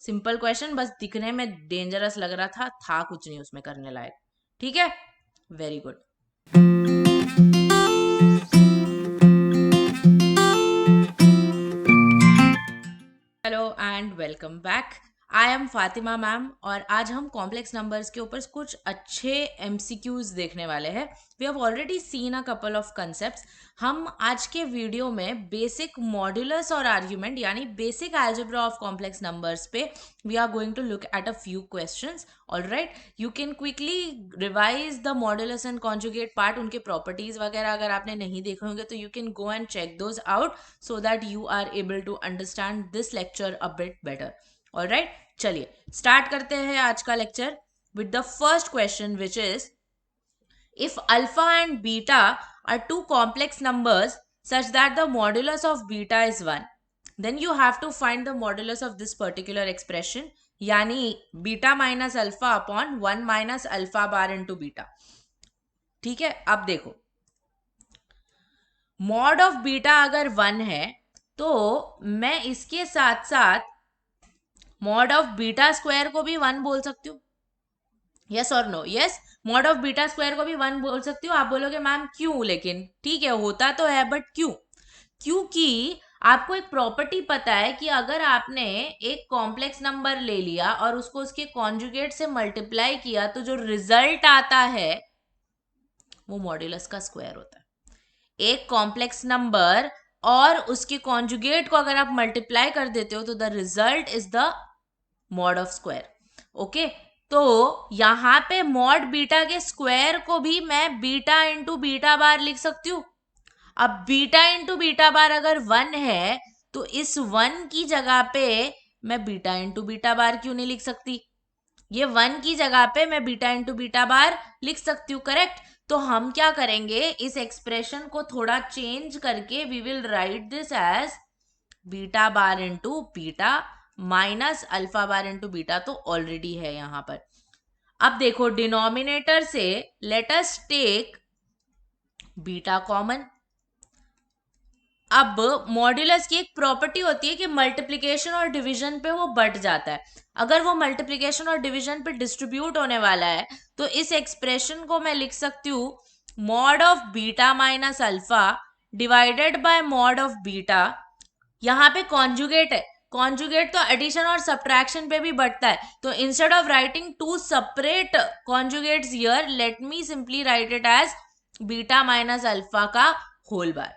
Simple question, बस दिखने में डेंजरस लग रहा था कुछ नहीं उसमें करने लायक। ठीक है, very good. Hello and welcome back. I am Fatima ma'am और आज हम कॉम्प्लेक्स नंबर्स के ऊपर कुछ अच्छे एमसीक्यूज देखने वाले हैं। We have already seen a couple of concepts. हम आज के वीडियो में बेसिक मॉड्यूलस और आर्ग्यूमेंट यानी basic algebra of complex numbers पे we are going to look at a few questions. Alright, you can quickly revise the modulus and conjugate part, उनके properties वगैरह अगर आपने नहीं देखे होंगे तो you can go and check those out so that you are able to understand this lecture a bit better. All right, चलिए start करते हैं आज का lecture with the first question, which is if alpha and beta are two complex numbers such that the modulus of beta is 1, then you have to find the modulus of this particular expression, यानी beta minus alpha upon 1 minus alpha bar into beta. ठीक है, अब देखो mod of beta अगर 1 है तो मैं इसके साथ साथ मॉड ऑफ बीटा स्क्वायर को भी 1 बोल सकती हूँ। यस और no? Yes, mod of beta square को भी 1 बोल सकती हूँ। आप बोलोगे मैम क्यों, लेकिन ठीक है होता तो है बट क्यों? क्योंकि आपको एक प्रॉपर्टी पता है कि अगर आपने एक कॉम्प्लेक्स नंबर ले लिया और उसको उसके कॉन्जुगेट से मल्टीप्लाई किया तो जो रिजल्ट आता है वो मॉड्यूलस का स्क्वायर होता है। एक कॉम्प्लेक्स नंबर और उसके कॉन्जुगेट को अगर आप मल्टीप्लाई कर देते हो तो the result is the mod of square. Okay, तो यहां पे मॉड बीटा के स्क्वायर को भी मैं बीटा इंटू बीटा बार लिख सकती हूँ। अब बीटा इंटू बीटा बार अगर 1 है तो इस 1 की जगह पे मैं बीटा इंटू बीटा बार क्यों नहीं लिख सकती? ये 1 की जगह पे मैं बीटा इंटू बीटा बार लिख सकती हूँ, करेक्ट? तो हम क्या करेंगे, इस एक्सप्रेशन को थोड़ा चेंज करके we will write this as beta bar into beta minus alpha bar into beta, तो ऑलरेडी है यहां पर। अब देखो डिनोमिनेटर से let us take beta common. अब मॉड्यूलस की एक प्रॉपर्टी होती है कि मल्टीप्लिकेशन और डिवीजन पे वो बढ़ जाता है। अगर वो मल्टीप्लिकेशन और डिवीजन पे डिस्ट्रीब्यूट होने वाला है तो इस एक्सप्रेशन को मैं लिख सकती हूँ mod of beta minus alpha divided by mod of beta. यहाँ पे कॉन्जुगेट है, कॉन्जुगेट तो एडिशन और सब्ट्रैक्शन पे भी बढ़ता है, तो instead of writing two separate conjugates here let me simply write it as beta minus alpha का होल बार।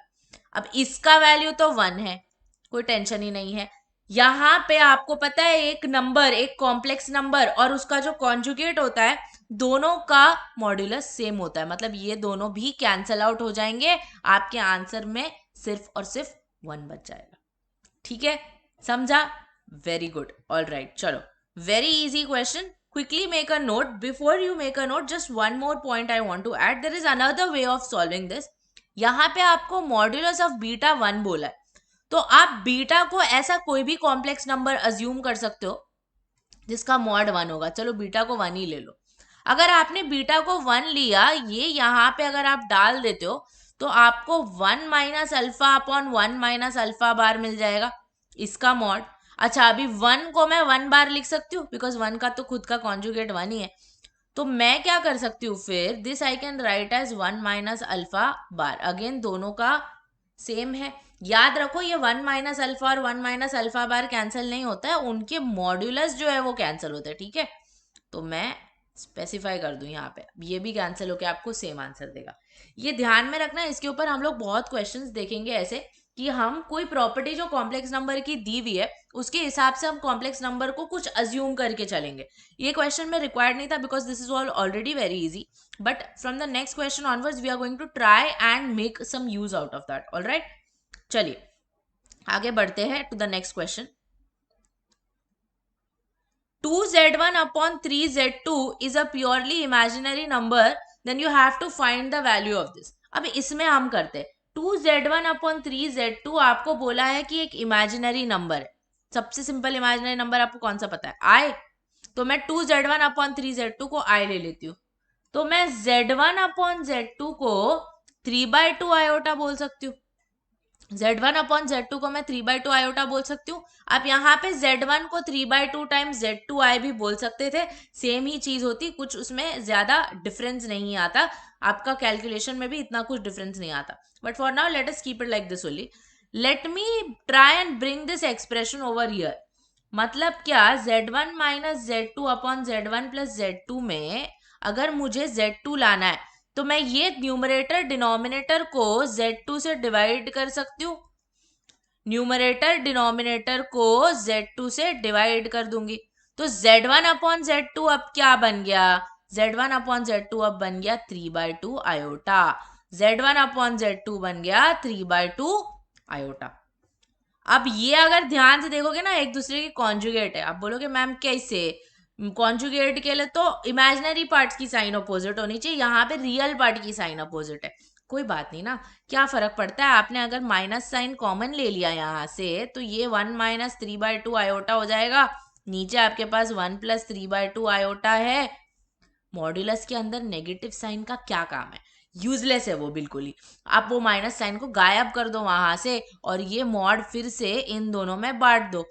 अब इसका वैल्यू तो 1 है, कोई टेंशन ही नहीं है। यहां पे आपको पता है एक नंबर, एक कॉम्प्लेक्स नंबर और उसका जो कॉन्जुगेट होता है दोनों का मॉड्यूलस सेम होता है, मतलब ये दोनों भी कैंसल आउट हो जाएंगे, आपके आंसर में सिर्फ और सिर्फ 1 बच जाएगा। ठीक है, समझा? वेरी गुड, ऑल राइट, चलो very easy question. Quickly make a note. Before you make a note, just one more point I want to add, there is another way of solving this. यहाँ पे आपको modulus of beta 1 बोला है, तो आप beta को ऐसा कोई भी कॉम्प्लेक्स नंबर अज्यूम कर सकते हो जिसका मॉड 1 होगा। चलो बीटा को 1 ही ले लो। अगर आपने बीटा को 1 लिया, ये यहाँ पे अगर आप डाल देते हो तो आपको 1 minus alpha upon 1 minus alpha bar मिल जाएगा, इसका मॉड। अच्छा, अभी 1 को मैं 1 बार लिख सकती हूँ बिकॉज 1 का तो खुद का कॉन्जुगेट 1 ही है। तो मैं क्या कर सकती हूँ फिर, this I can write as 1 minus alpha bar. Again दोनों का सेम है, याद रखो ये 1 माइनस अल्फा और 1 माइनस अल्फा बार कैंसिल नहीं होता है, उनके मॉड्यूलस जो है वो कैंसिल होते हैं। ठीक है, तो मैं स्पेसिफाई कर दूं यहाँ पे, ये भी कैंसिल होके आपको सेम आंसर देगा। ये ध्यान में रखना, इसके ऊपर हम लोग बहुत क्वेश्चंस देखेंगे ऐसे कि हम कोई प्रॉपर्टी जो कॉम्प्लेक्स नंबर की दी हुई है उसके हिसाब से हम कॉम्प्लेक्स नंबर को कुछ अज्यूम करके चलेंगे। ये क्वेश्चन में रिक्वायर्ड नहीं था because this is already very easy, but from the next question onwards we are going to try and make some use out of that. Alright, चलिए आगे बढ़ते हैं to the next question. 2z1 upon 3z2 is a purely imaginary number, then you have to find the value of this. अब इसमें हम करते हैं 2z1 upon 3z2 आपको बोला है कि एक इमेजिनरी नंबर है। सबसे सिंपल इमेजिनरी नंबर आपको कौन सा पता है? i। तो मैं 2z1 upon 3z2 को i ले लेती हूँ, तो मैं z1 upon z2 को 3/2 आयोटा बोल सकती हूँ। Z1 अपॉन Z2 को मैं 3/2 आयोटा बोल सकती हूँ। आप यहाँ पे Z1 को 3/2 टाइम्स Z2I भी बोल सकते थे, सेम ही चीज होती, कुछ उसमें ज्यादा डिफरेंस नहीं आता, आपका कैलकुलेशन में भी इतना कुछ डिफरेंस नहीं आता। But for now let us keep it like this only. Let me try and bring this expression over here. मतलब क्या, Z1 minus Z2 upon Z1 plus Z2 में अगर मुझे Z2 लाना है तो मैं ये न्यूमरेटर डिनोमिनेटर को Z2 से डिवाइड कर सकती हूँ, न्यूमरेटर डिनोमिनेटर को Z2 से डिवाइड कर दूंगी। तो Z1 अपॉन Z2 अब क्या बन गया, Z1 अपॉन Z2 अब बन गया 3/2 आयोटा, Z1 अपॉन Z2 बन गया 3/2 आयोटा। अब ये अगर ध्यान से देखोगे ना, एक दूसरे की कॉन्जुगेट है। आप बोलोगे मैम कैसे, कॉन्जुगेट के लिए तो इमेजिनरी पार्ट्स की साइन अपोजिट होनी चाहिए, यहाँ पे रियल पार्ट की साइन अपोजिट है। कोई बात नहीं ना, क्या फर्क पड़ता है, आपने अगर माइनस साइन कॉमन ले लिया यहाँ से तो ये 1 माइनस 3/2 आयोटा हो जाएगा, नीचे आपके पास 1 प्लस 3/2 आयोटा है। मॉड्यूलस के अंदर नेगेटिव साइन का क्या काम है, यूजलेस है वो बिल्कुल ही। आप वो माइनस साइन को गायब कर दो वहां से और ये मॉड फिर से इन दोनों में बांट दो,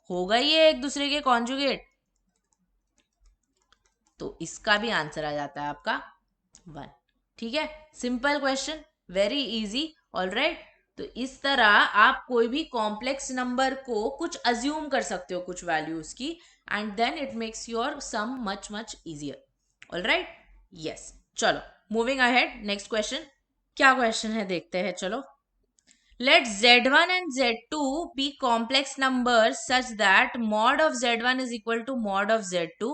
हो गई ये एक दूसरे के कॉन्जुगेट। तो इसका भी आंसर आ जाता है आपका 1। ठीक है, simple question, very easy. Alright, तो इस तरह आप कोई भी कॉम्प्लेक्स नंबर को कुछ अज्यूम कर सकते हो, कुछ वैल्यूज की, and then it makes your sum much much easier. Alright, yes, चलो मूविंग अहेड, नेक्स्ट क्वेश्चन। क्या क्वेश्चन है देखते हैं, चलो। Let Z1 and Z2 be complex numbers such that mod of Z1 is equal to mod of Z2.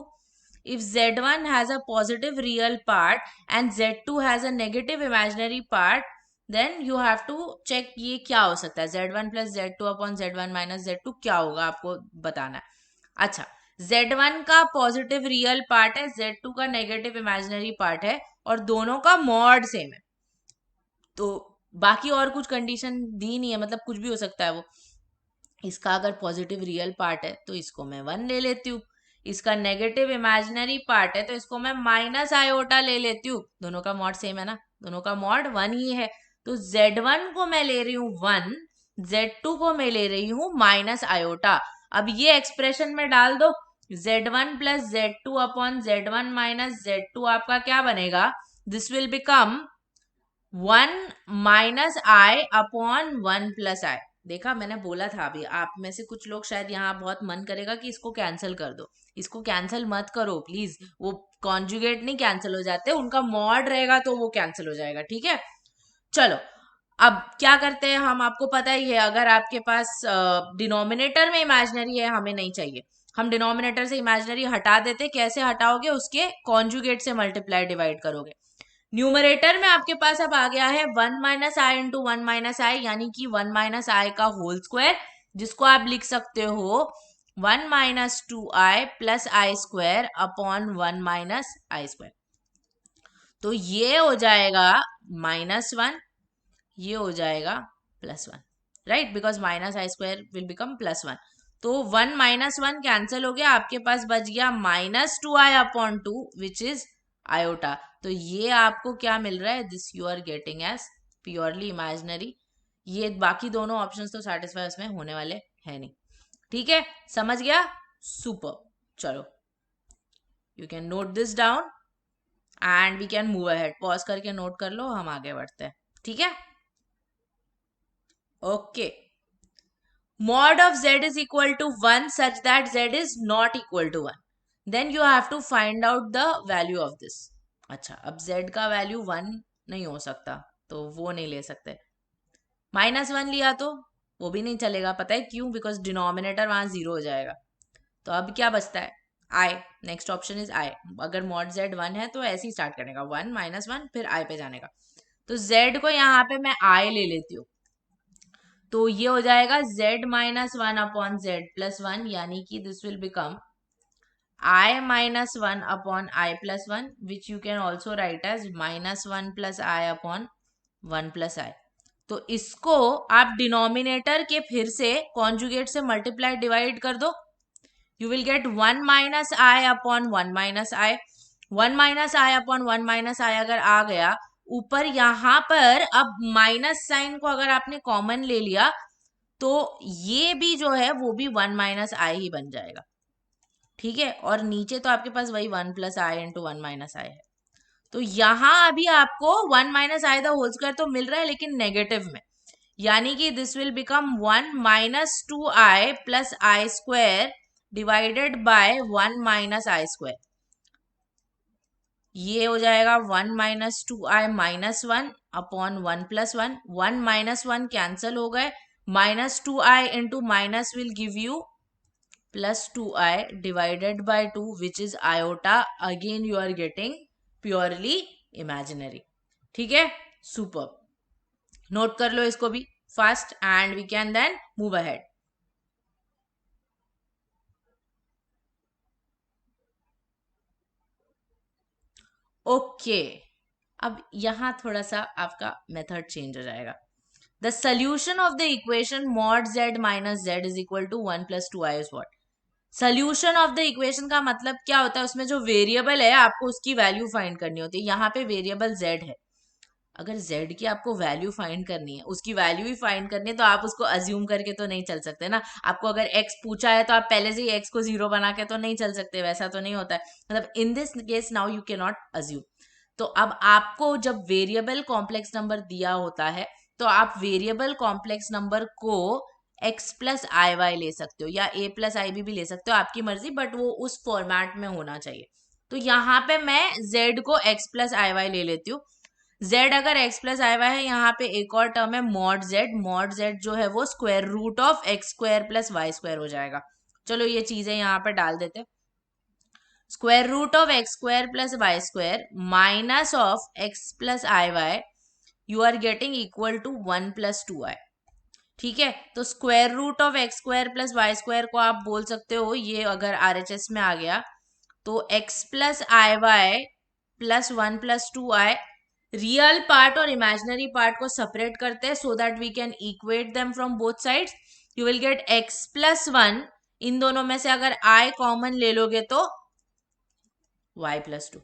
If Z1 has a positive real part and Z2 has a negative imaginary part, then you have to check ये क्या हो सकता है, Z1 plus Z2 upon Z1 minus Z2 क्या होगा, आपको बताना है। अच्छा, Z1 का पॉजिटिव रियल पार्ट है, Z2 का नेगेटिव इमेजिनरी पार्ट है, और दोनों का मॉड सेम है। तो बाकी और कुछ कंडीशन दी नहीं है, मतलब कुछ भी हो सकता है वो। इसका अगर पॉजिटिव रियल पार्ट है तो इसको मैं 1 ले लेती हूँ, इसका नेगेटिव इमेजिनरी पार्ट है तो इसको मैं माइनस आयोटा ले लेती हूँ, दोनों का मॉड सेम है ना, दोनों का मॉड 1 ही है। तो Z1 को मैं ले रही हूँ 1, Z2 को मैं ले रही हूँ माइनस आयोटा। अब ये एक्सप्रेशन में डाल दो, Z1 plus Z2 upon Z1 minus Z2 आपका क्या बनेगा, this will become 1 minus i upon 1 plus i. देखा, मैंने बोला था अभी, आप में से कुछ लोग शायद यहाँ बहुत मन करेगा कि इसको कैंसिल कर दो, इसको कैंसिल मत करो प्लीज, वो कॉन्जुगेट नहीं कैंसिल हो जाते, उनका मॉड रहेगा तो वो कैंसिल हो जाएगा। ठीक है, चलो अब क्या करते हैं हम, आपको पता ही है, अगर आपके पास डिनोमिनेटर में इमेजिनरी है, हमें नहीं चाहिए, हम डिनोमिनेटर से इमेजिनरी हटा देते। कैसे हटाओगे, उसके कॉन्जुगेट से मल्टीप्लाई डिवाइड करोगे। न्यूमरेटर में आपके पास अब आ गया है 1 माइनस आई इंटू 1 माइनस आई, यानी कि 1 माइनस आई का होल स्क्वायर, जिसको आप लिख सकते हो 1 minus 2i plus i square upon 1 minus i square. तो ये हो जाएगा -1, ये हो जाएगा +1, right, because minus i square will become +1। तो 1 माइनस 1 कैंसिल हो गया, आपके पास बच गया -2i upon 2 which is iota. तो ये आपको क्या मिल रहा है, this you are getting as purely imaginary. ये बाकी दोनों ऑप्शंस तो सेटिस्फाई उसमें होने वाले हैं नहीं। ठीक है, समझ गया, सुपर। चलो, you can note this down and we can move ahead. Pause करके नोट कर लो, हम आगे बढ़ते हैं। ठीक है, okay. Mod of z is equal to 1 such that z is not equal to 1. Then you have to find out the value of this. अच्छा, अब z का वैल्यू 1 नहीं हो सकता, तो वो नहीं ले सकते। -1 लिया तो वो भी नहीं चलेगा, पता है क्यों, बिकॉज डिनोमिनेटर वहां 0 हो जाएगा। तो अब क्या बचता है, i, next option is i। अगर मॉड z 1 है तो ऐसे ही स्टार्ट करने का, 1 -1 फिर i पे जाने का। तो z को यहाँ पे मैं i ले लेती हूँ, तो ये हो जाएगा z minus 1 upon z plus 1, यानी कि this will become i minus 1 upon i plus 1, which you can also write as -1 plus i upon 1 plus i। तो इसको आप डिनोमिनेटर के फिर से कॉन्जुगेट से मल्टीप्लाई डिवाइड कर दो, you will get 1 minus i upon 1 minus i. 1 minus i upon 1 minus i अगर आ गया, ऊपर यहाँ पर अब माइनस साइन को अगर आपने कॉमन ले लिया तो ये भी जो है वो भी 1 माइनस आई ही बन जाएगा, ठीक है। और नीचे तो आपके पास वही 1 plus i into 1 minus i है। तो यहां अभी आपको 1 minus i the whole square तो मिल रहा है लेकिन नेगेटिव में, यानी कि this will become 1 minus 2i plus i square divided by 1 minus i square. ये हो जाएगा 1 minus 2i minus 1 upon 1 plus 1, 1 minus 1 cancel हो गए, minus 2i into minus will give you plus 2i divided by 2 which is iota. Again you are getting purely imaginary, ठीक है। Super, note कर लो इसको भी fast and we can then move ahead. Okay, अब यहां थोड़ा सा आपका मेथड चेंज हो जाएगा। The solution of the equation mod z minus z is equal to 1 plus 2i is what. Solution of the equation का मतलब क्या होता है, उसमें जो वेरिएबल है आपको उसकी वैल्यू फाइंड करनी होती है। यहाँ पे वेरिएबल z है, अगर z की आपको वैल्यू फाइंड करनी है, उसकी वैल्यू ही फाइंड करनी है, तो आप उसको अज्यूम करके तो नहीं चल सकते ना। आपको अगर x पूछा है तो आप पहले से ही x को 0 बना के तो नहीं चल सकते, वैसा तो नहीं होता है। मतलब in this case now you can not assume. तो अब आपको जब वेरिएबल कॉम्प्लेक्स नंबर दिया होता है तो आप वेरिएबल कॉम्प्लेक्स नंबर को x प्लस आई वाई ले सकते हो या a प्लस आई भी ले सकते हो, आपकी मर्जी, बट वो उस फॉर्मेट में होना चाहिए। तो यहाँ पे मैं z को x प्लस आई वाई ले लेती हूँ। z अगर x प्लस आई वाई है, यहाँ पे एक और टर्म है मॉड z जो है वो square root of x square plus y square हो जाएगा। चलो ये चीजें यहाँ पे डाल देते हैं। Square root of x square plus y square minus of x plus i y you are getting equal to 1 plus 2i, ठीक है। तो square root of x square plus y square को आप बोल सकते हो, ये अगर आरएचएस में आ गया तो x plus i y plus 1 plus 2i। Real part और इमेजिनरी पार्ट को सेपरेट करते हैं so that we can equate them from both sides. You will get x plus 1, इन दोनों में से अगर i कॉमन ले लोगे तो y प्लस 2,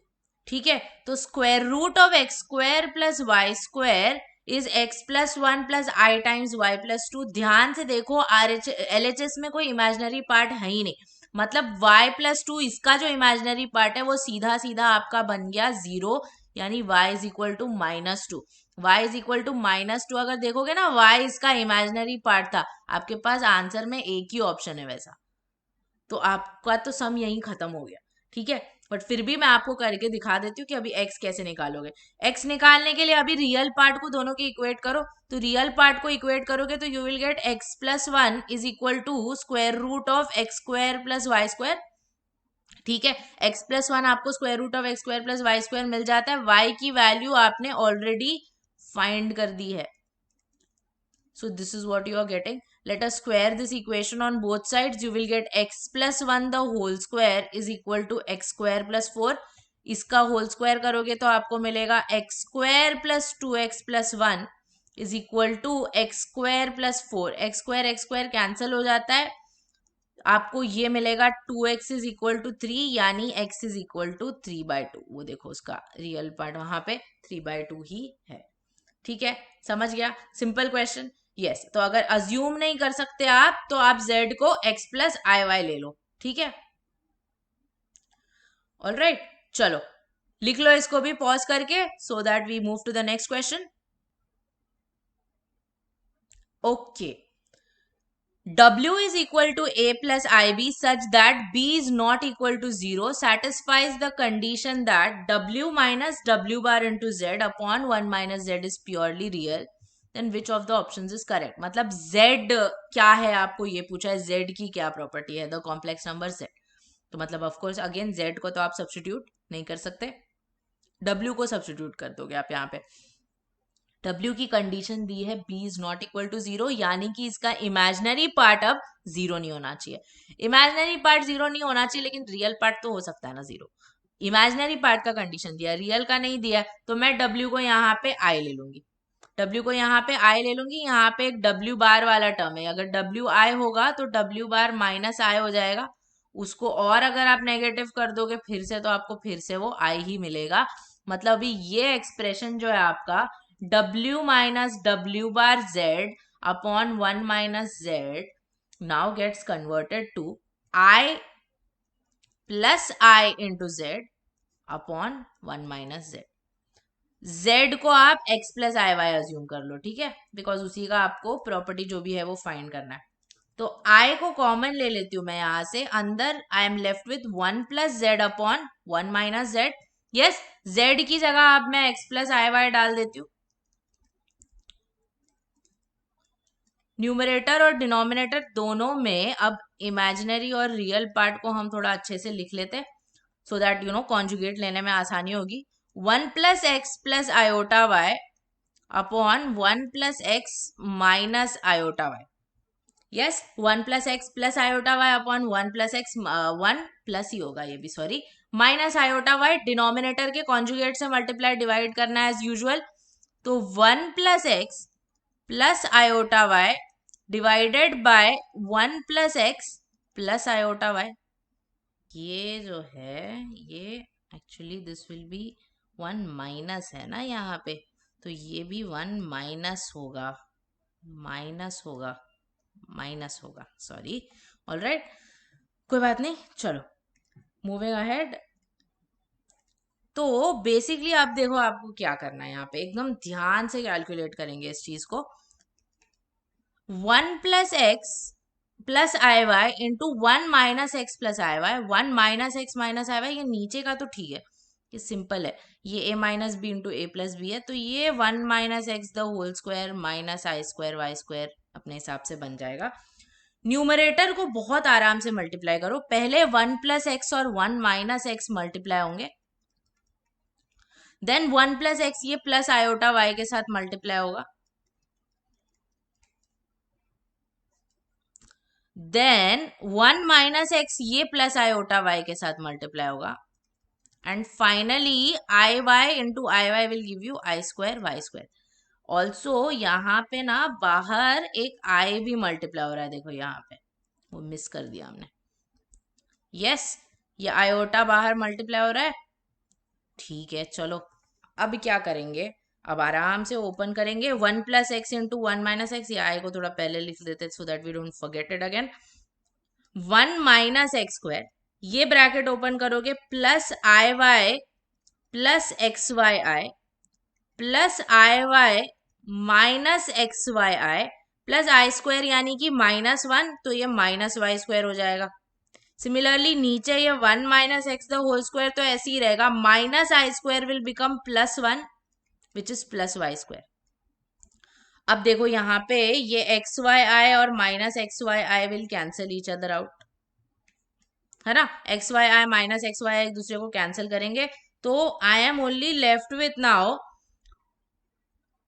ठीक है। तो square root of x square plus y square is x plus 1 plus i times y plus 2। ध्यान से देखो, एलएचएस में कोई इमेजिनरी पार्ट है ही नहीं, मतलब y प्लस 2 इसका जो इमेजिनरी पार्ट है वो सीधा सीधा आपका बन गया 0, यानी y is equal to minus 2। y is equal to minus 2 अगर देखोगे ना, y इसका इमेजिनरी पार्ट था, आपके पास आंसर में एक ही ऑप्शन है वैसा, तो आपका तो सम यहीं खत्म हो गया, ठीक है। बट फिर भी मैं आपको करके दिखा देती हूँ कि अभी x कैसे निकालोगे। x निकालने के लिए अभी रियल पार्ट को दोनों के इक्वेट करो, तो रियल पार्ट को इक्वेट करोगे तो you will get x plus 1 is equal to square root of x square plus y square, ठीक है। x प्लस 1 आपको square root of x square plus y square मिल जाता है, y की वैल्यू आपने ऑलरेडी फाइंड कर दी है। So this is what you are getting. Let us square this equation on both sides. You will get x plus 1 the whole square is equal to x square plus 4. इसका whole square करोगे तो आपको मिलेगा x square plus 2x plus 1 is equal to x square plus 4। X square cancel हो जाता है, आपको ये मिलेगा 2x इज इक्वल टू 3, यानी x इज इक्वल टू 3/2। वो देखो उसका रियल पार्ट वहां पे 3/2 ही है, ठीक है। समझ गया, सिंपल क्वेश्चन। यस, तो अगर अज्यूम नहीं कर सकते आप तो आप z को x प्लस आई वाई ले लो, ठीक है। ऑलराइट, चलो लिख लो इसको भी पॉज करके so that we move to the next question. Okay, W is equal to A plus IB such that B is not equal to 0 satisfies the condition that W minus W bar into Z upon 1 minus Z is purely real, then which of the options is correct। मतलब Z क्या है आपको ये पूछा है, Z की क्या property है, द कॉम्प्लेक्स नंबर Z। तो मतलब ऑफ कोर्स अगेन Z को तो आप सब्स्टिट्यूट नहीं कर सकते, W को सब्स्टिट्यूट कर दोगे आप यहाँ पे। W की कंडीशन दी है B is not equal to 0, यानी कि इसका इमेजिनरी पार्ट अब 0 नहीं होना चाहिए। इमेजिनरी पार्ट 0 नहीं होना चाहिए, लेकिन रियल पार्ट तो हो सकता है ना 0। इमेजिनरी पार्ट का कंडीशन दिया, रियल का नहीं दिया, तो मैं W को यहाँ पे I ले लूंगी, W को यहाँ पे I ले लूंगी। यहाँ पे एक W बार वाला टर्म है, अगर W I होगा तो W बार माइनस I हो जाएगा, उसको और अगर आप नेगेटिव कर दोगे फिर से तो आपको फिर से वो I ही मिलेगा। मतलब अभी ये एक्सप्रेशन जो है आपका w minus W bar z upon 1 minus z now gets converted to i plus i into Z upon 1 minus z. z को आप x plus i y assume कर लो, ठीक है, बिकॉज उसी का आपको प्रॉपर्टी जो भी है वो फाइंड करना है। तो i को कॉमन ले लेती हूँ मैं यहां से, अंदर I am left with 1 plus Z upon 1 minus Z. Yes, z की जगह अब मैं x प्लस आई वाई डाल देती हूँ। न्यूमरेटर और डिनोमिनेटर दोनों में अब इमेजिनरी और रियल पार्ट को हम थोड़ा अच्छे से लिख लेते हैं, so that you know conjugate लेने में आसानी होगी। 1 plus x plus iota y upon 1 plus x minus iota y. Yes, 1 plus x plus iota y upon 1 plus x, 1 plus ही होगा ये भी, sorry, minus iota y. Denominator के conjugate से मल्टीप्लाई डिवाइड करना है एज यूजुअल। तो 1 plus x plus iota y divided by 1 plus x plus iota y. ये जो है ये actually this will be 1 minus है ना यहाँ पे, तो ये भी 1 माइनस होगा, माइनस होगा, माइनस होगा, सॉरी। ऑलराइट, कोई बात नहीं, चलो मूविंग अहेड। तो बेसिकली आप देखो आपको क्या करना है, यहाँ पे एकदम ध्यान से कैलकुलेट करेंगे इस चीज को। 1 plus x plus i y into 1 minus x plus i y. 1 minus x minus i y, ये नीचे का तो ठीक है, ये सिंपल है, ये a minus b into a plus b है, तो ये 1 minus x the whole square minus i square y square अपने हिसाब से बन जाएगा। न्यूमरेटर को बहुत आराम से मल्टीप्लाई करो, पहले 1 प्लस एक्स और 1 माइनस एक्स मल्टीप्लाई होंगे, देन 1 प्लस एक्स ये प्लस आयोटा वाई के साथ मल्टीप्लाई होगा, देन 1 माइनस एक्स ये प्लस आयोटा वाई के साथ मल्टीप्लाई होगा, and finally i y into i y will give you i square y square. Also यहाँ पे ना बाहर एक आई भी मल्टीप्लाई हो रहा है, देखो यहाँ पे वो मिस कर दिया हमने। यस, ये आयोटा बाहर मल्टीप्लाई हो रहा है, ठीक है। चलो अब क्या करेंगे, अब आराम से ओपन करेंगे 1 plus x into 1 minus x, ये आई को थोड़ा पहले लिख देते so that we don't forget it again. 1 minus x square, ये ब्रैकेट ओपन करोगे, plus i y plus x y i plus i y minus x y i plus i square यानी कि -1, तो ये माइनस वाई स्क्वायर हो जाएगा। Similarly नीचे ये 1 minus x the whole square तो ऐसे ही रहेगा, minus i square will become +1 which is plus y square. अब देखो यहाँ पे ये एक्स वाई आई और minus x y i will cancel each other out, है ना, x y i minus x y एक दूसरे को कैंसिल करेंगे, तो I am only left with now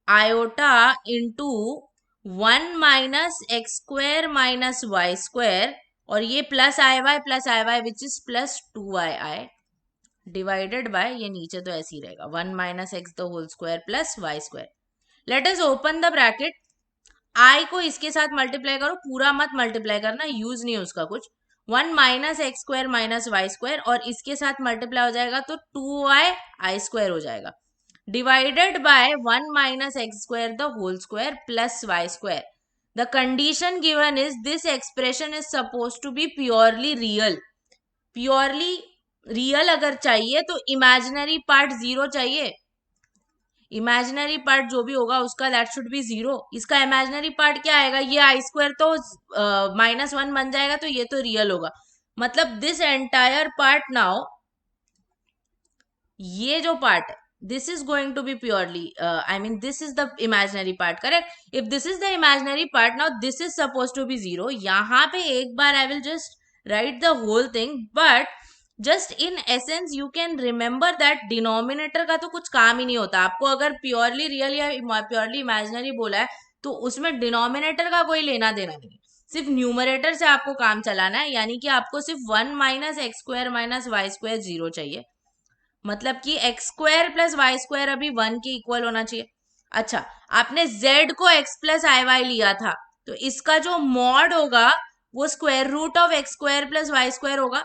iota into 1 minus x square minus y square, और ये plus i y which is plus 2 i divided by, ये नीचे तो ऐसे ही रहेगा 1 minus x the whole square plus y square. Let us open the bracket, i को इसके साथ मल्टीप्लाई करो, पूरा मत मल्टीप्लाई करना, यूज नहीं है उसका कुछ। 1 minus x square minus y square और इसके साथ मल्टीप्लाई हो जाएगा तो 2y आई स्क्वायर हो जाएगा, divided by 1 minus x square the whole square plus y square. The condition given is this expression is suppose to be purely real. Purely real अगर चाहिए तो इमेजिनरी पार्ट 0 चाहिए, इमेजिनरी पार्ट जो भी होगा उसका दैट शुड बी 0। इसका imaginary part क्या आएगा, ये आई स्क्वायर तो -1 बन जाएगा, तो ये तो रियल होगा। मतलब दिस एंटायर पार्ट नाउ, ये जो पार्ट है this is going to be purely I mean this is the imaginary part, correct? If this is the imaginary part, now this is supposed to be 0। यहाँ पे एक बार I will just write the whole thing, but just in essence you can remember that denominator का तो कुछ काम ही नहीं होता। आपको अगर purely real या purely imaginary बोला है तो उसमें denominator का कोई लेना देना नहीं, सिर्फ न्यूमरेटर से आपको काम चलाना है, यानी कि आपको सिर्फ 1 minus x square minus y square 0 चाहिए, मतलब कि x square plus y square अभी 1 के इक्वल होना चाहिए। अच्छा, आपने z को x प्लस आई वाई लिया था, तो इसका जो मॉड होगा वो square root of x square plus y square होगा,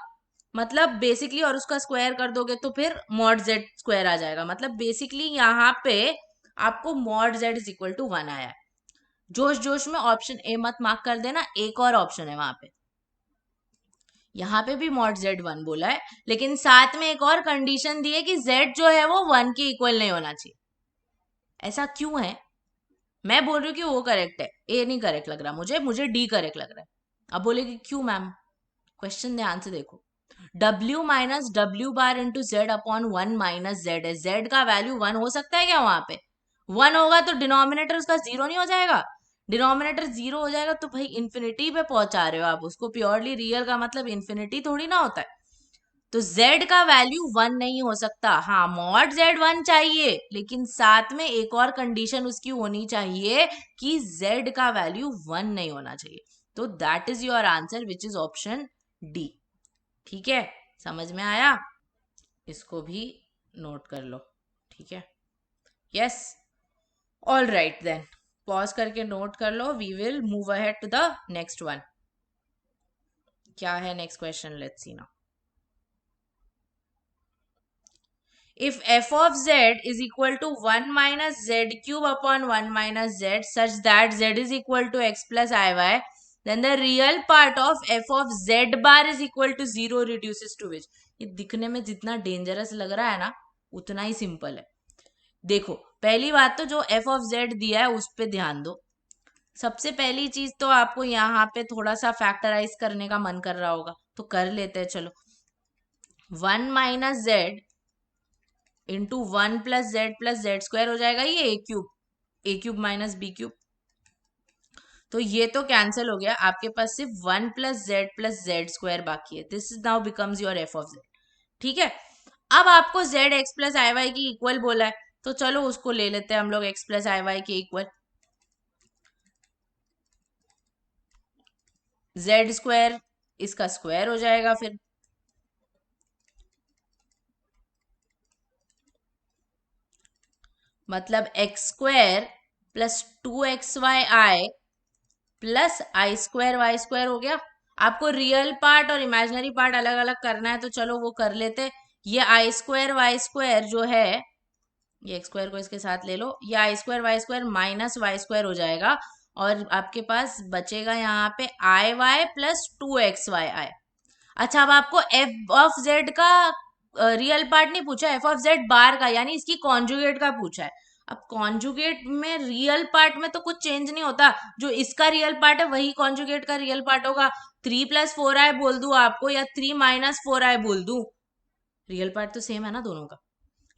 मतलब बेसिकली, और उसका स्क्वायर कर दोगे तो फिर मॉड जेड स्क्वायर आ जाएगा। मतलब बेसिकली यहाँ पे आपको mod z is equal to 1 आया है। जोश जोश में ऑप्शन ए मत मार्क कर देना, एक और ऑप्शन है वहां पे, यहाँ पे भी मॉड जेड 1 बोला है, लेकिन साथ में एक और कंडीशन दी है कि जेड जो है वो 1 के इक्वल नहीं होना चाहिए। ऐसा क्यों है? मैं बोल रही हूँ कि वो करेक्ट है, ए नहीं करेक्ट लग रहा मुझे, मुझे डी करेक्ट लग रहा है। अब बोलेगी क्यों मैम? क्वेश्चन ध्यान से देखो। W minus W bar into Z upon 1 minus Z है। जेड का वैल्यू 1 हो सकता है क्या वहां पे? 1 होगा तो डिनोमिनेटर उसका 0 नहीं हो जाएगा? डिनोमिनेटर 0 हो जाएगा तो भाई इन्फिनिटी पे पहुंचा रहे हो आप उसको। प्योरली रियल का मतलब इन्फिनिटी थोड़ी ना होता है। तो z का वैल्यू 1 नहीं हो सकता। हाँ, मॉड z 1 चाहिए, लेकिन साथ में एक और कंडीशन उसकी होनी चाहिए कि z का वैल्यू 1 नहीं होना चाहिए। तो that is your answer which is option D. ठीक है, समझ में आया? इसको भी नोट कर लो। ठीक है, yes, all right then, pause करके नोट कर लो। We will move ahead to the next one. क्या है next question? Let's see now. If f of z is equal to 1 minus z cube upon 1 minus z such that z is equal to x plus iy, then the real part of f of z bar is equal to 0 reduces to which? ये दिखने में जितना dangerous लग रहा है ना, उतना ही simple है। देखो, पहली बात तो जो f of z दिया है उस पे ध्यान दो। सबसे पहली चीज तो आपको यहाँ पे थोड़ा सा फैक्टराइज करने का मन कर रहा होगा, तो कर लेते हैं चलो। 1 minus Z into 1 plus Z square हो जाएगा, ये ए क्यूब माइनस बी क्यूब। तो ये तो कैंसिल हो गया, आपके पास सिर्फ 1 प्लस जेड स्क्वायर बाकी है। This is now becomes your F of Z. ठीक है, अब आपको Z x plus i Y की इक्वल बोला है, तो चलो उसको ले लेते हैं हम लोग एक्स प्लस आई वाई के इक्वल। जेड स्क्वायर इसका स्क्वायर हो जाएगा फिर, मतलब x square plus 2xy plus i square y square हो गया। आपको रियल पार्ट और इमेजिनरी पार्ट अलग अलग करना है, तो चलो वो कर लेते। ये आई स्क्वायर वाई स्क्वायर जो है, ये एक्स स्क्वायर को इसके साथ ले लो, ये i square y square minus y square हो जाएगा, और आपके पास बचेगा यहाँ पे आई वाई प्लस 2xy। अच्छा, अब आपको एफ ऑफ जेड का रियल पार्ट नहीं पूछा, एफ ऑफ जेड बार का, यानी इसकी कॉन्जुगेट का पूछा है। अब कॉन्जुगेट में रियल पार्ट में तो कुछ चेंज नहीं होता, जो इसका रियल पार्ट है वही कॉन्जुगेट का रियल पार्ट होगा। 3 प्लस 4i बोल दूं आपको, या 3 माइनस 4i बोल दूं, रियल पार्ट तो सेम है ना दोनों का।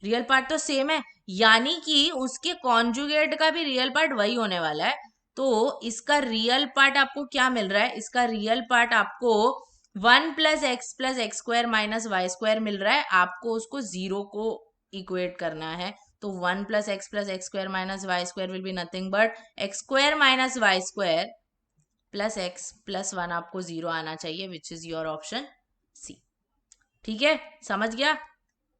रियल पार्ट तो सेम है, यानी कि उसके कॉन्जुगेट का भी रियल पार्ट वही होने वाला है। तो इसका रियल पार्ट आपको क्या मिल रहा है? इसका रियल पार्ट आपको 1 plus x square minus y square मिल रहा है। आपको उसको 0 को इक्वेट करना है, तो 1 plus x square minus y square will be nothing but x square minus y square plus x plus 1, आपको 0 आना चाहिए, which is your option C. ठीक है, समझ गया?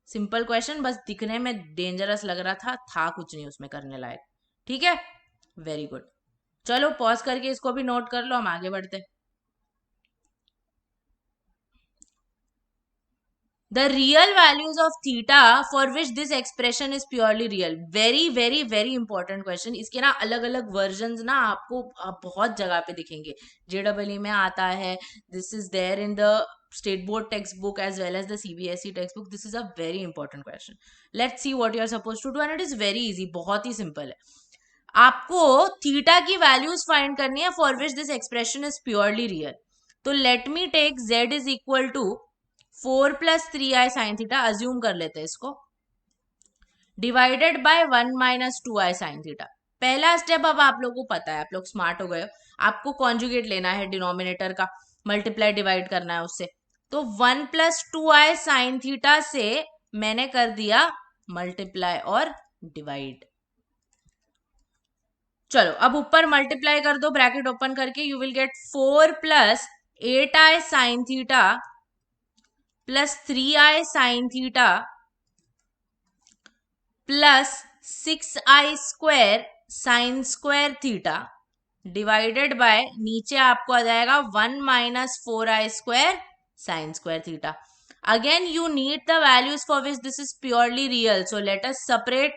सिंपल क्वेश्चन, बस दिखने में डेंजरस लग रहा था कुछ नहीं उसमें करने लायक। ठीक है, वेरी गुड। चलो पॉज करके इसको भी नोट कर लो, हम आगे बढ़ते। The real values of theta for which this expression is purely real. very important question। इसके ना अलग अलग वर्जन ना आपको बहुत जगह पे दिखेंगे। JEE में आता है, this is there in the state board textbook as well as the CBSE textbook. This is a very important question. Let's see what you are supposed to do and it is very easy, बहुत ही simple है। आपको theta की values find करनी है for which this expression is purely real. तो let me take z is equal to 4 plus 3i sine theta, assume कर लेते हैं इसको, divided by 1 minus 2i sine theta. पहला स्टेप अब आप लोगों को पता है, आप लोग स्मार्ट हो गए हो। आपको कॉन्जुगेट लेना है डिनोमिनेटर का, मल्टीप्लाई डिवाइड करना है उससे। तो 1 प्लस 2i साइन थीटा से मैंने कर दिया मल्टीप्लाई और डिवाइड। चलो अब ऊपर मल्टीप्लाई कर दो ब्रैकेट ओपन करके, you will gate 4 plus 8i sine theta plus 3i sine theta plus 6i square sine square theta divided by, नीचे आपको आ जाएगा 1 minus 4i square sine square theta. Again, you need the values for which this is purely real. So let us separate.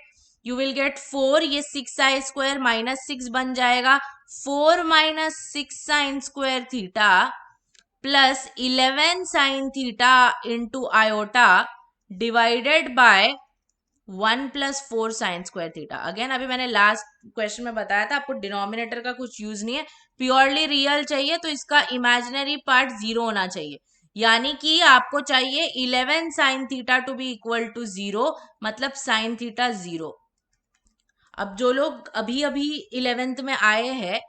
You will get 4, ये 6i square minus 6 बन जाएगा. 4 minus 6 sin square theta plus 11 sin theta into iota divided by 1 plus 4 sin square theta. Again अभी मैंने last question में बताया था आपको denominator का कुछ यूज नहीं है, प्योरली रियल चाहिए तो इसका इमेजिनरी पार्ट 0 होना चाहिए. यानी कि आपको चाहिए 11 sin theta to be equal to 0, मतलब sin थीटा 0. अब जो लोग अभी अभी 11th में आए हैं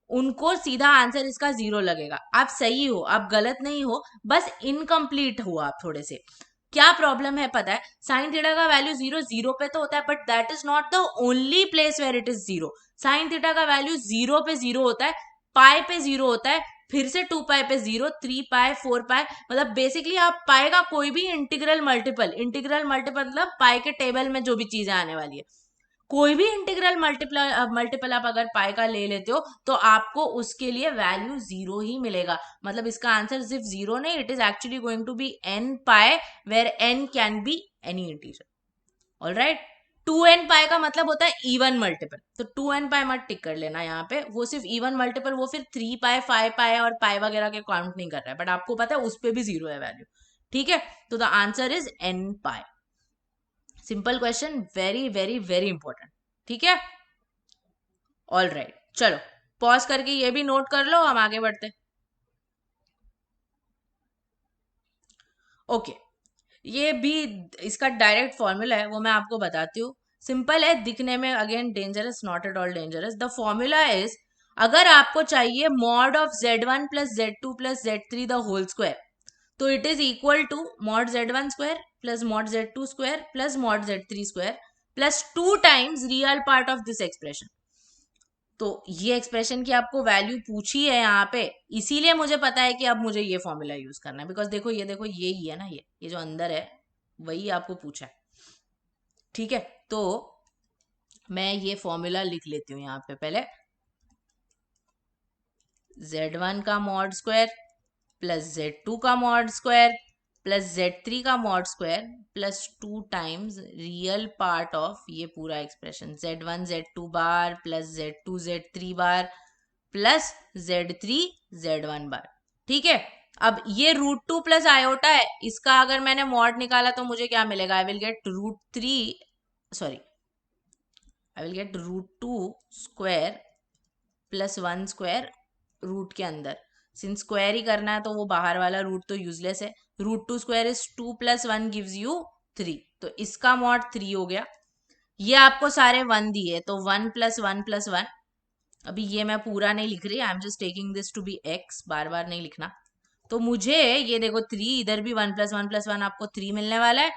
उनको सीधा आंसर इसका 0 लगेगा. आप सही हो, आप गलत नहीं हो, बस इनकम्प्लीट हो आप थोड़े से. क्या प्रॉब्लम है पता है, साइन थीटा का वैल्यू 0 0 पे तो होता है, but that is not the only place where it is 0. Sine theta का वैल्यू 0 पे 0 होता है, पाई पे 0 होता है, फिर से 2 पाई पे 0, 3 पाई, 4 पाई, मतलब बेसिकली आप पाई का कोई भी इंटीग्रल मल्टीपल मतलब पाई के टेबल में जो भी चीजें आने वाली है, कोई भी इंटीग्रल मल्टीपल आप अगर पाई का ले लेते हो तो आपको उसके लिए वैल्यू 0 ही मिलेगा. मतलब इसका आंसर सिर्फ 0 नहीं, it is actually going to be n pi where n can be any integer. Alright, 2n pi का मतलब होता है इवन मल्टीपल, तो 2n पाई मत टिक कर लेना यहाँ पे, वो सिर्फ इवन मल्टीपल, वो फिर 3 पाई 5 पाई और पाई वगैरह के काउंट नहीं कर रहा है, बट आपको पता है उस पर भी 0 है वैल्यू. ठीक है, तो the answer is n pi. Simple question, very very very important. ठीक है, ऑल राइट, चलो पॉज करके ये भी नोट कर लो, हम आगे बढ़ते. ओके, ये भी इसका डायरेक्ट फॉर्मूला है, वो मैं आपको बताती हूँ. सिंपल है दिखने में, again dangerous not at all dangerous. The formula is, अगर आपको चाहिए mod of z1 plus z2 plus z3 the whole square, तो it is equal to mod z1 square plus mod z2 square plus mod z3 square plus 2 times real part of this expression. तो ये expression की आपको value पूछी है यहाँ पे, इसीलिए मुझे पता है कि अब मुझे ये फॉर्मूला यूज करना है, बिकॉज देखो ये ही है ना, ये जो अंदर है वही आपको पूछा है. ठीक है, तो मैं ये फॉर्मूला लिख लेती हूँ यहाँ पे. पहले z1 का मॉड स्क्वायर प्लस z2 का मॉड स्क्वायर प्लस z3 का mod square plus 2 times real part of ये पूरा expression, z1 z2 bar plus z2 z3 bar plus z3 z1 बार. ठीक है, अब ये √2 प्लस आयोटा है, इसका अगर मैंने मॉड निकाला तो मुझे क्या मिलेगा, I will get √2 square plus 1 square root के अंदर. सिंस स्क्वायर ही करना है तो वो बाहर वाला रूट तो यूजलेस है. √2 square is 2 plus 1 gives you 3, तो इसका मॉड 3 हो गया. ये आपको सारे 1 दिए तो 1 प्लस 1 प्लस 1. अभी ये मैं पूरा नहीं लिख रही, I am just taking this to be x, बार बार नहीं लिखना. तो मुझे ये देखो 3, इधर भी 1 प्लस 1 प्लस 1 आपको 3 मिलने वाला है.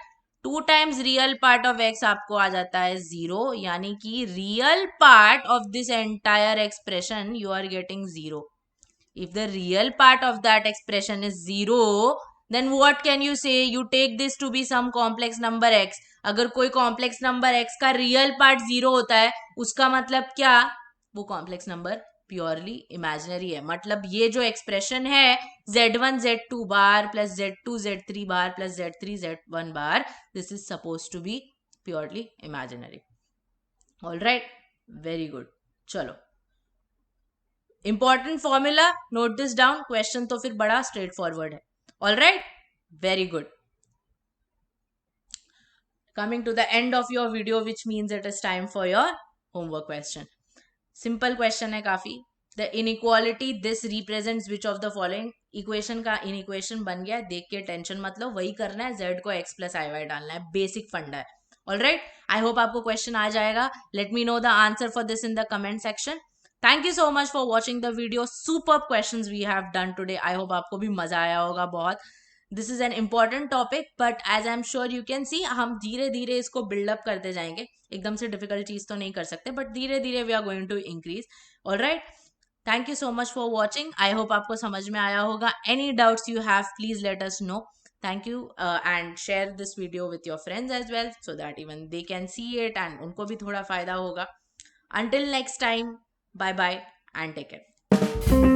2 times real part of x आपको आ जाता है 0, यानी कि real part of this entire expression you are getting 0. If the real part of that expression is 0, then what can you say? You take this to be some complex number x. अगर कोई complex number x का real part 0 होता है, उसका मतलब क्या, वो complex number purely imaginary है. मतलब ये जो एक्सप्रेशन है z1 z2 bar plus z2 z3 bar plus z3 z1 bar, this is suppose to be purely imaginary. All right, very good. चलो, important formula, note this down. Question तो फिर बड़ा straightforward है. All right, very good. Coming to the end of your video, which means it is time for your homework question. Simple question है काफी. The inequality this represents which of the following. Equation का inequation बन गया, देख के tension मतलब वही करना है, z को x प्लस आई वाई डालना है, बेसिक फंडा है. ऑल राइट, आई होप आपको क्वेश्चन आ जाएगा. Let me know the answer for this in the comment section. Thank you so much for watching the video. Superb questions we have done today. I hope आपको भी मजा आया होगा बहुत. This is an important topic, but as I'm sure you can see, हम धीरे धीरे इसको build up करते जाएंगे. एकदम से difficult चीज तो नहीं कर सकते, but धीरे धीरे we are going to increase. All right. Thank you so much for watching. I hope आपको समझ में आया होगा. Any doubts you have, please let us know. Thank you and share this video with your friends as well, so that even they can see it and उनको भी थोड़ा फायदा होगा. Until next time. Bye bye and take care.